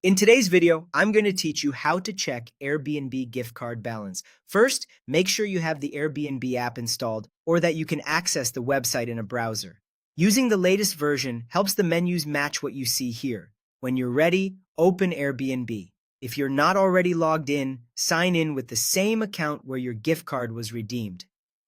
In today's video, I'm going to teach you how to check Airbnb gift card balance. First, make sure you have the Airbnb app installed or that you can access the website in a browser. Using the latest version helps the menus match what you see here. When you're ready, open Airbnb. If you're not already logged in, sign in with the same account where your gift card was redeemed.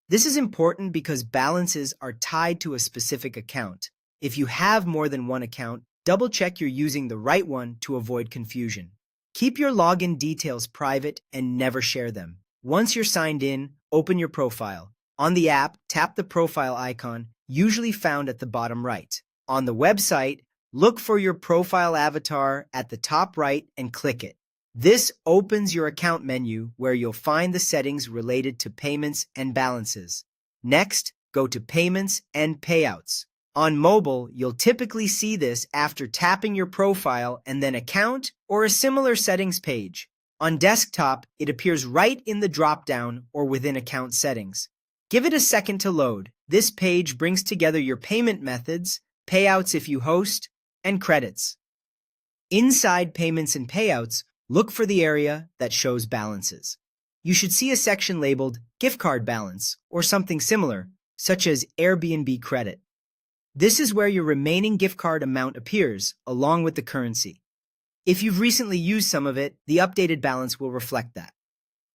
This is important because balances are tied to a specific account. If you have more than one account, double-check you're using the right one to avoid confusion. Keep your login details private and never share them. Once you're signed in, open your profile. On the app, tap the profile icon, usually found at the bottom right. On the website, look for your profile avatar at the top right and click it. This opens your account menu where you'll find the settings related to payments and balances. Next, go to Payments and Payouts. On mobile, you'll typically see this after tapping your profile and then Account or a similar settings page. On desktop, it appears right in the drop-down or within Account Settings. Give it a second to load. This page brings together your payment methods, payouts if you host, and credits. Inside Payments and Payouts, look for the area that shows balances. You should see a section labeled Gift Card Balance or something similar, such as Airbnb Credit. This is where your remaining gift card amount appears, along with the currency. If you've recently used some of it, the updated balance will reflect that.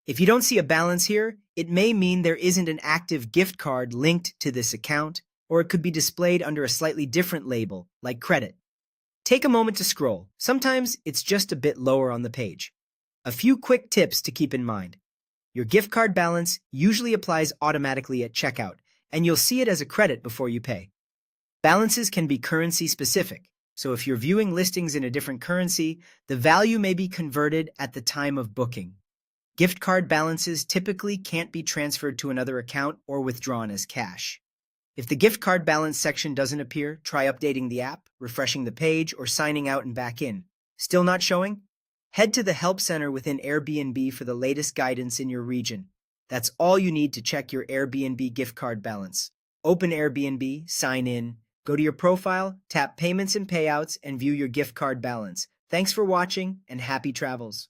If you don't see a balance here, it may mean there isn't an active gift card linked to this account, or it could be displayed under a slightly different label, like credit. Take a moment to scroll. Sometimes it's just a bit lower on the page. A few quick tips to keep in mind. Your gift card balance usually applies automatically at checkout, and you'll see it as a credit before you pay. Balances can be currency specific, so if you're viewing listings in a different currency, the value may be converted at the time of booking. Gift card balances typically can't be transferred to another account or withdrawn as cash. If the gift card balance section doesn't appear, try updating the app, refreshing the page, or signing out and back in. Still not showing? Head to the Help Center within Airbnb for the latest guidance in your region. That's all you need to check your Airbnb gift card balance. Open Airbnb, sign in, go to your profile, tap Payments and Payouts, and view your gift card balance. Thanks for watching, and happy travels.